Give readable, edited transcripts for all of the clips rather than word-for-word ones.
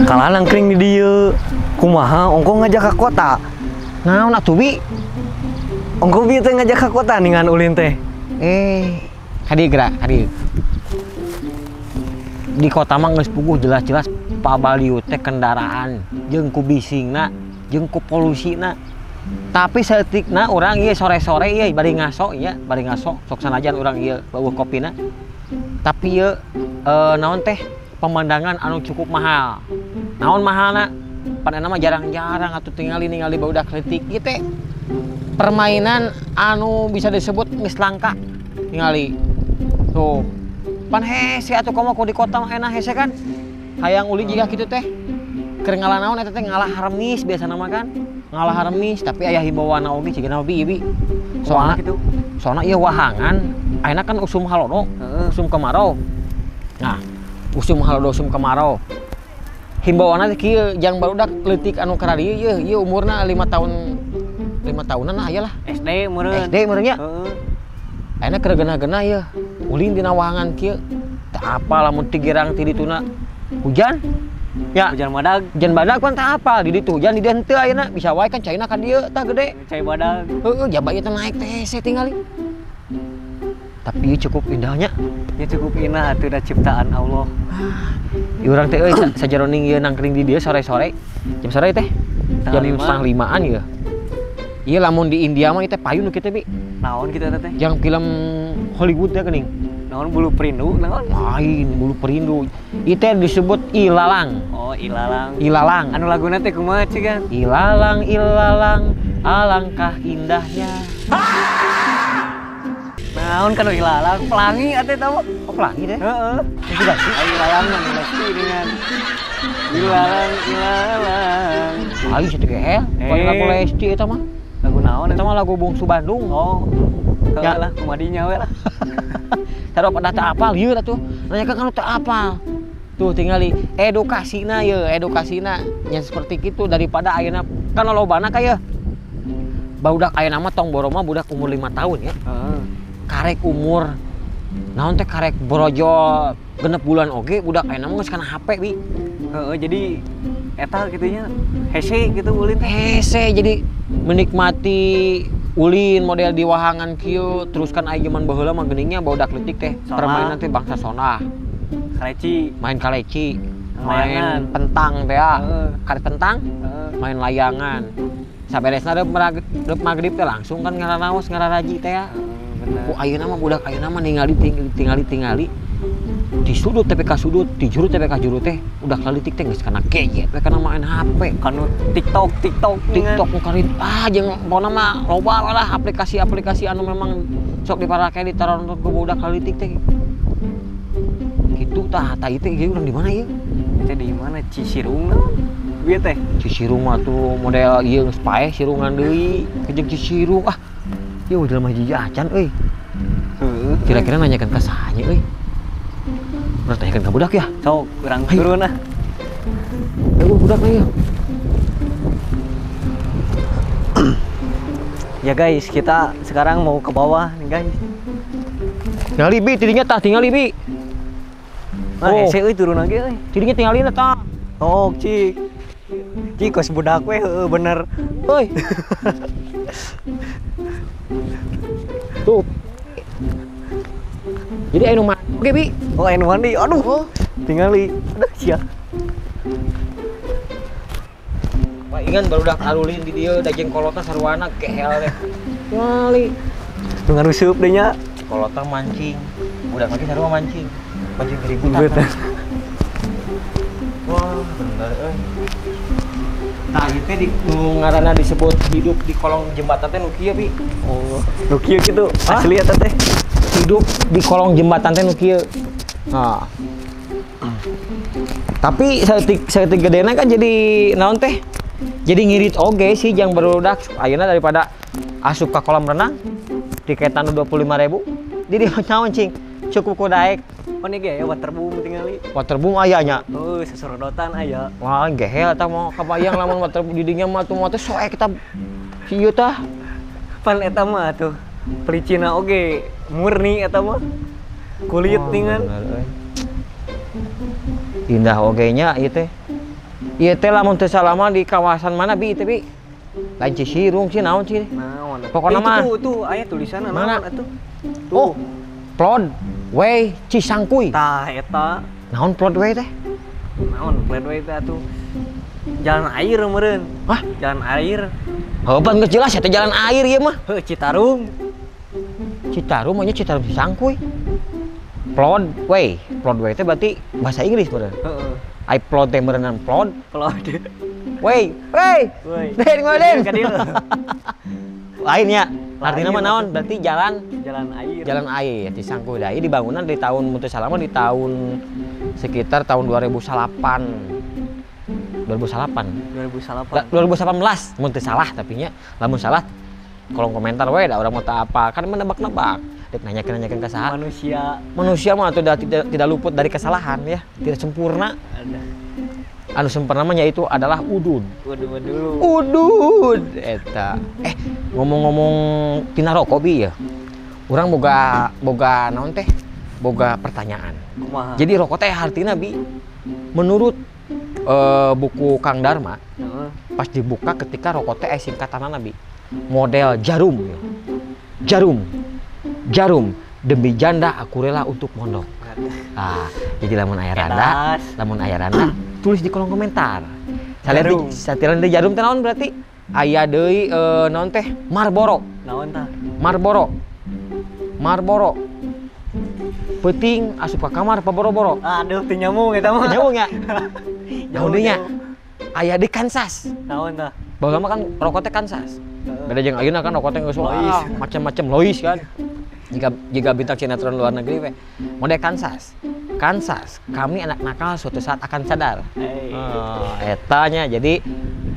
Kalah nangkring di dieu. Kumaha ongko ngajak ke kota. Naon atuh Bi? Ongko Bi teh ngajak ke kota ningan ulin teh. Hadi gerak, hadi. Di kota mah geus puguh jelas-jelas pabaliu teh kendaraan jeung ku bisingna, jeung ku polusina. Tapi saeutikna urang ieu sore-sore ieu bari ngaso nya, bari ngaso sok sanajan urang ieu beueuh kopina. Tapi ieu naon teh pemandangan anu cukup mahal. Naon mahalna? Padahal mah jarang-jarang atuh ningali barudak leutik ieu teh permainan anu bisa disebut geus langka ningali. Tuh. Pan hese atuh komo ku di kota mah enak hese kan. Hayang uli jiga kitu teh. Keur ngalah naon eta teh ngalah harmis biasana mah kan. Ngalah harmis tapi aya himbauan oge cigana Bi. Soalna kitu. Soalna ieu wahangan ayeuna kan usum halodo, usum kemarau. Nah, usum halodo usum kemarau. Himbauanna teh kieu jang barudak leutik anu kara dieu ieu umurna 5 tahunan lah aya lah. SD meureun. SD meureun nya. Heeh. Ayeuna keur genah-genah ieu. Ulin dina wahangan kieu. Teu apa lamun ti girang ti dituna hujan. Ya, Hujan badag. hujan badag kan teu apa di ditu hujan di dieu henteu ayeuna bisa wae kan caina kan dieu tah gede. Cai badag. Heeh, jaba ieu teh naik teh hese tingali. Tapi ieu cukup indahnya. Ya cukup indah atuh da ciptaan Allah. Ieu urang teh euy sajaroning ieu nangkring di dieu sore-sore. Jam sore teh? Jam 4:30-an ieu. Ieu lamun di India mah ieu teh payun kitu Bi. Naon kita teh? Yang film Hollywood teh geuning. Naon bulu perindu naon? Lain bulu perindu. Ieu teh disebut ilalang. Oh, ilalang. Ilalang. Anu laguna teh kumaha cigan? Ilalang, ilalang, alangkah indahnya. Naon kana ilalang? Pelangi atuh eta mah. Oh, pelangi deh. Heeh. Itu gak sih? Ilalang mah pasti dengan ilalang. Ayo situ gehel. Bukan lagu Lesti eta mah. Lagu naon? Eta mah lagu Bungsu Bandung. Oh. Ya. Ya lah, kumadinya we lah. Taruh pada teu apal ieu atuh. Nanyakeun kana teu apal. Tuh tingali edukasina ye, edukasina nya seperti kitu daripada ayeuna kan lolobana ka ye. Barudak ayeuna mah tong boro mah budak umur 5 tahun ya. Heeh. Karek umur naon teh karek borojo genep bulan oge budak ayeuna mah geus kana HP Bi. Heeh, jadi eta kitunya hese gitu ulin teh. Hese jadi menikmati ulin model di wahangan kieu terus kan aya zaman baheula mah geuningnya barudak leutik teh permainan teh bangsa sonah. Kaleci, Main kaleci, layangan. main pentang teh ya. Heeh. Karet pentang, Heeh. main layangan. Saberesna reup magrib teh langsung kan ngaranaos ngararaji teh ya. Bener. Ku ayeuna mah budak ayeuna mah ningali di sudut tapi ka sudut, di juru tapi ka juru teh udah kaleutik teh geus kana gadget, we kana main HP. Kanu TikTok TikTok nu karit jeung pokona mah loba we lah aplikasi-aplikasi anu memang sok diparake ditaruh ku budak kaleutik teh. Kitu tah ieu teh urang di mana ieu? Teh di mana Cisirung naon? Ieu teh Cisirung mah tuh model ieu geus paeh sirungan deui, jeung Cisirung ah. Ieu udah mah hiji acan euy. Heeh. Kira-kira nanyakeun ka sahanya euy. Urang tanyakeun ka budak ya. Sok urang turun ah. Ayo budak nih. Ya guys, kita sekarang mau ke bawah nih guys. Tingali Bi, tidinya tah tingali Bi. Nah, hese euy turun lagi euy. Tidinya tingalina tah. Oh, cik. Cik kos budak we heueuh bener. Euy. Tuh. Jadi anu mah oke Bi. Oh, anu mandi. Aduh. Tingali. Aduh, sia. Wah, ingan barudak alulin di dieu da jeung kolotna sarwana gehel teh. Tingali. Nu ngaruseup deui nya. Kolotna mancing. Budak lagi sarua mancing. Mancing keributan. Betul. Wah, bener euy. Nah, ieu teh di ngaranna disebut hidup di kolong jembatan teh nu kieu Bi. Oh, nu kieu kitu. Asli eta teh. Hidup di kolong jembatan teh nu kieu. Nah. Tapi saeutik gedena kan jadi naon teh? Jadi ngirit oge sih jang barudak ayeuna daripada asup ka kolam renang tiketan 25.000. Jadi naon cing? Cukup ku daek. Oh, ini ge ya waterboom tingali. Waterboom aya nya. Oh, sesorodotan aya. Wah, gehel eta mau kabayang lamun waterboom di dinya mah tuh mah teh soek kita ieu tah. Pan eta mah tuh pelicina oge murni eta mah. kulit ningan. Indah oge nya ieu teh. Ieu teh lamun teu salah mah di kawasan mana bi teh bi? Lain Cisirung sih naon sih? Naon? Pokona mah. Tuh aya tulisanna Mana? naon atuh? Oh, Plod Way Cisangkuy. Tah eta. Naon Plod Way teh? Naon Pledway teh atuh? Jalan air meureun. Hah? Jalan air. Heupan geus jelas eta jalan air ieu mah. Heuh Citarum. Citarum mah nya Citarum Cisangkuy. Plod Way teh berarti bahasa Inggris bener. Heeh. Ai plod teh meureunna plod. Plod. Wey. Woi. Den ngoden. Ka dieu. Lain ya. Artinya mah Lain, naon? Berarti jalan Jalan air. di Sangkuy da. Ieu dibangunan di tahun mun teu salah mah di tahun sekitar tahun 2008. 2008. 2018 mun teu salah tapi nya lamun salah kolom komentar we da urang mau teu apa kan menebak-nebak. Dek nanyakeun ka saha? Manusia mah tidak luput dari kesalahan ya, tidak sempurna. Ada. Anu sempurna mah yaitu adalah udud. Dulu. Udud eta. Ngomong-ngomong tina rokok bi ya. Urang boga naon teh? Boga pertanyaan. Kumaha? Jadi rokok teh artina bi menurut buku Kang Dharma Heeh. pas dibuka ketika rokok teh singkatanana bi model jarum ya. Jarum demi janda aku rela untuk mondok. Jadi lamun aya randa tulis di kolom komentar. Satiran di jarum teh naon berarti? Aya deui naon teh? Marlboro. Naon tah? Marlboro. Penting asup ka kamar paboro-boro. Aduh, teu nyambung eta mah. Nyambung ya? Naon deui nya? Aya di Kansas. Naon tah? Baheula mah kan rokok teh Kansas. Beda jeung ayeuna kan rokok teh geus Lois. macam-macam Lois kan. Jika bintang sinetron luar negeri we. Mode Kansas, kami anak nakal suatu saat akan sadar. Hey. Etanya jadi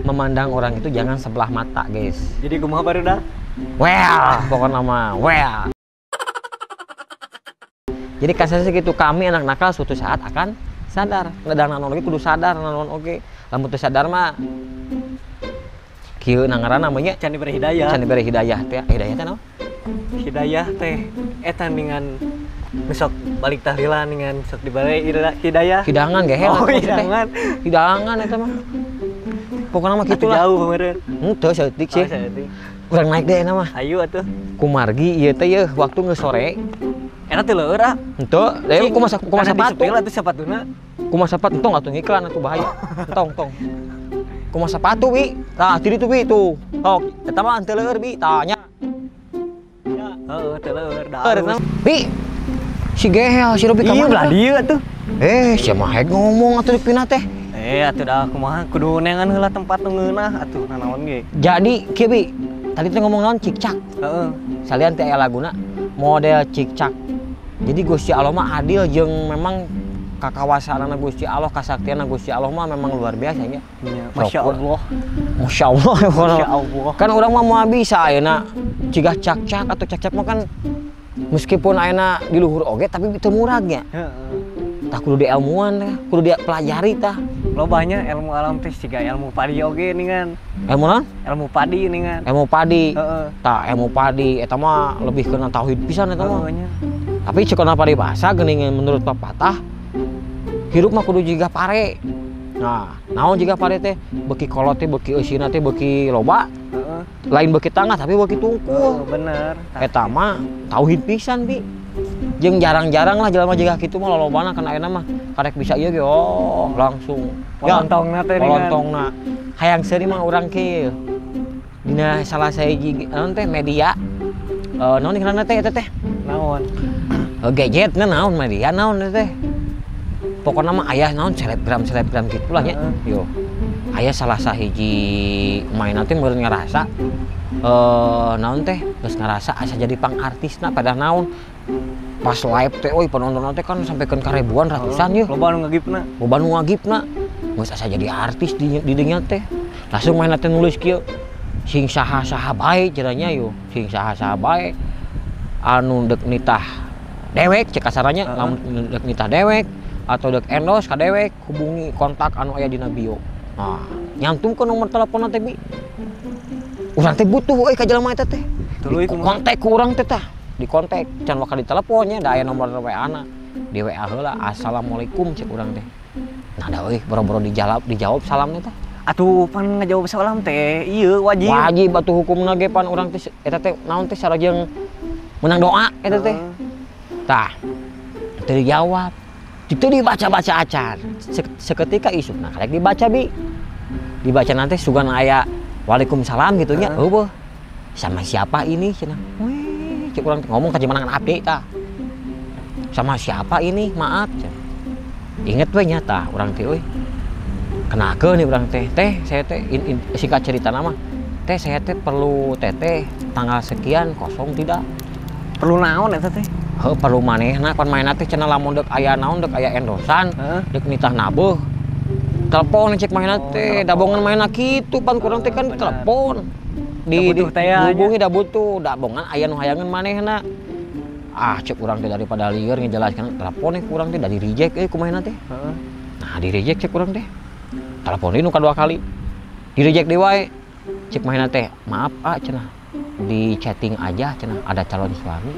memandang orang itu jangan sebelah mata, guys. Jadi kumaha barudak? Pokoknya mah Jadi Kansas gitu, kami anak nakal suatu saat akan sadar. Ngadang naon oge kudu sadar naon oge. Lamun teu sadar mah kieu nangaranna namanya Can diberi hidayah. Can diberi hidayah teh. Hidayah teh naon? Hidayah teh eta ningan besok balik tahlilan ningan sok diberi hidayah. Hidangan ge Oh, hidangan. Hidangan eta mah. Pokona mah kitu lah. Jauh meureun. Henteu saeutik sih. Saeutik. Urang naik deh eta mah. Ayo atuh. Ku margi ieu teh yeuh waktu geus sore. Eta teh leueur ah. Henteu, deui kumaha sepatu. Atuh sepatuna. Kumaha sepatu entong atuh ngiklan atuh bahaya. Entong. Kumaha sepatu wi. Tah, di ditu wi tuh. Tok, eta mah henteu leueur bi, tanya. Heeh, teh leueur Eta bi. Si Gehel, si Robi ka Iya mana? belah dieu atuh. Sia mah hek ngomong atuh di pina teh. Atuh dah kumaha kudu nengan heula tempat nu ngeunah atuh nanaon ge. Jadi kieu bi, tadi teh ngomong naon cicak. Heeh. Salian teh aya laguna model cicak. Jadi Gusti Allah mah adil jeung memang kakawasanana Gusti Allah, kasaktianna Gusti Allah mah memang luar biasa nya. Masya Allah. Masya Allah. Masya Allah. Kan orang mah mau bisa ayeuna cigah cak-cak atau cak-cak mah kan meskipun ayeuna di luhur oge tapi teu murag nya. Heeh. Tah kudu diilmuan tah, kudu dia pelajari tah. Lobanya ilmu alam teh siga ilmu padi oge ningan. Ilmu naon? Ilmu padi ningan. Ilmu padi. Heeh. Tah ilmu padi eta mah lebih kena tauhid pisan eta mah. Nya. Tapi cekona padi basa geuning menurut pepatah hirup mah kudu jiga pare. Nah, naon jiga pare teh? Beuki kolot teh, beuki eusina teh, beuki loba. Heeh. Lain beuki tangah tapi beuki tungkul. Bener. Eta mah tauhid pisan bi. Jeung jarang-jarang lah jelema jiga kitu mah lolobana kan ayeuna mah karek bisa ieu ge langsung. Polontongna teh ningan. Polontongna. Hayang seuri mah urang kieu. Dina salah sahiji naon teh media. Naon ngaranna teh eta teh? Naon? Gadgetna naon media naon eta teh? Pokoknya mah ayah naon selebgram gitu lah ya. Yo. Ayah salah sahiji main nanti meureun ngarasa naon teh geus ngarasa asa jadi pang artisna pada naon pas live teh euy penonton teh kan sampekeun ka ribuan ratusan yeuh. Loba nu ngagipna. Loba nu ngagipna. Geus asa jadi artis di dinya teh. Langsung main teh nulis kieu. Sing saha-saha bae cenanya yo. Sing saha-saha bae anu deuk nitah dewek cek kasarannya lamun deuk nitah dewek atau dek endorse ka dewek hubungi kontak anu aya dina bio. Nah, nyantum ke nomor telepon teh bi. Urang teh butuh euy ka jelema eta teh. Tuluy kumaha? Kontak ku urang teh tah. di kontak can waka di teleponnya da aya nomor WA na di WA heula assalamualaikum cek urang teh nah da euy boro-boro dijawab salamnya teh Atuh pan ngajawab salam teh ieu wajib atuh hukumna ge pan urang teh eta teh naon teh sarajeng menang doa eta teh tah teu dijawab itu dibaca-baca acan seketika isukna karek dibaca dibaca nanti sugan aya waalaikumsalam gitu nya eueuh sama siapa ini cenah wih cek urang ngomong ka jemanangan abdi tah sama siapa ini maaf inget we nya tah urang teh euy kenakeun nih urang teh saya teh singkat cerita nama teh saya teh perlu teteh tanggal sekian kosong tidak perlu naon eta teh perlu manehna kon maena teh cenah lamun deuk aya naon deuk aya endosan deuk nitah nabeuh telepon cek maena teh dabongan maena kitu pan kurang teh kan telepon dihubungi da butuh dabongan aya nu hayangan manehna cek urang teh daripada lieur ngejelaskeun telepon kurang teh da di reject ku maena teh nah di reject cek urang teh telepon nu kadua kali di reject deui wae cek maena teh maaf cenah di chatting aja cenah ada calon suami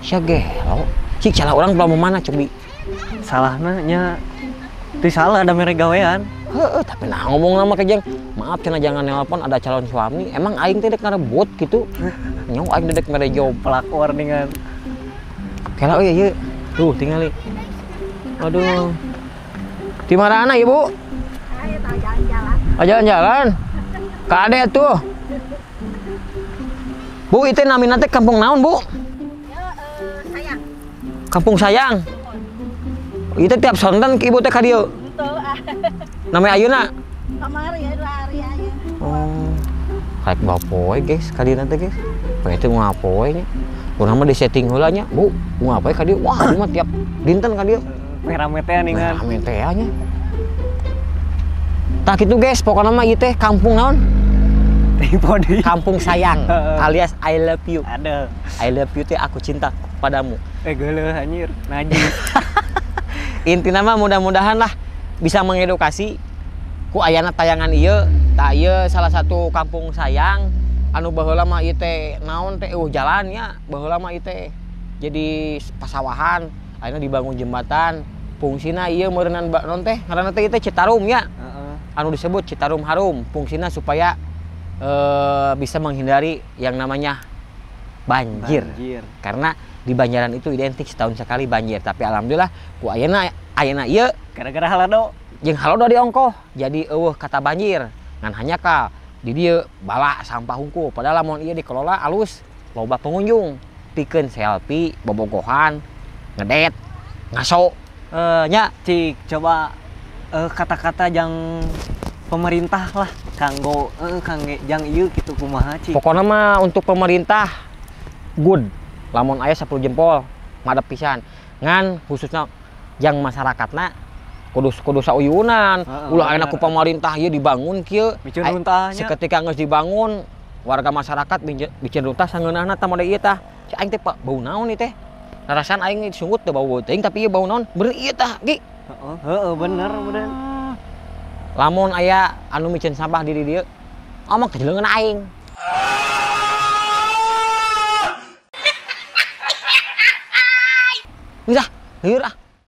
sia gelo cik salah orang belum mana cobi salahna nya teu salah da mere gawean heeh tapi nah ngomong nama kejeng maaf cenah jangan nelpon ada calon suami emang aing teh dek ngarebut gitu nyong aing dek mere job pelakor dengan kela ieu tuh tingali aduh di mana ibu ayo jalan-jalan jalan-jalan ka ade tuh Bu itu namina teh kampung naon bu sayang kampung sayang itu tiap sonten ke ibu teh ka dieu betul namanya ayeuna kamari ya 2 hari aja oh kayak bawa poe guys ka dieu teh guys poe teh ngapoe nya urang mah di setting heula nya bu ngapoe ka dieu wah ieu mah tiap dinten ka dieu rame teh ningan rame teh nya tak kitu guys pokokna mah ieu teh kampung naon kampung sayang alias I love you ada I love you teh aku cinta padamu geuleuh anjir najis intina mah mudah-mudahan lah bisa mengedukasi ku ayana tayangan ieu tah ieu salah satu kampung sayang anu baheula mah ieu teh naon teh jalan nya baheula mah ieu teh jadi pasawahan ayeuna dibangun jembatan fungsina ieu meureunnan naon teh ngaranna teh ieu teh Citarum nya anu disebut Citarum Harum fungsina supaya bisa menghindari yang namanya banjir. Karena di Banjaran itu identik setahun sekali banjir tapi alhamdulillah ku ayeuna ieu gara-gara halado jeung halodo diongkoh jadi eueuh kata banjir ngan hanya ka di dieu bala sampah hungkul padahal lamun ieu dikelola alus loba pengunjung pikeun selfie bobogohan ngedet ngaso nya cik coba kata-kata yang pemerintah lah kanggo kangge jang ieu kitu kumaha cik pokoknya mah untuk pemerintah good lamun aya 10 jempol madep pisan ngan khususnya jang masyarakatna kudu sauyunan ulah aya ku pemerintah ieu dibangun kieu biceun runtahnya seketika geus dibangun warga masyarakat biceun runtah sangeunahna tah mode ieu tah cik aing teh bau naon ieu teh narasan aing sungut teh bau teuing tapi ieu bau naon bener ieu tah gi heeh bener lamun aya anu micen sampah di dieu mah kejeleungan aing bisa lieur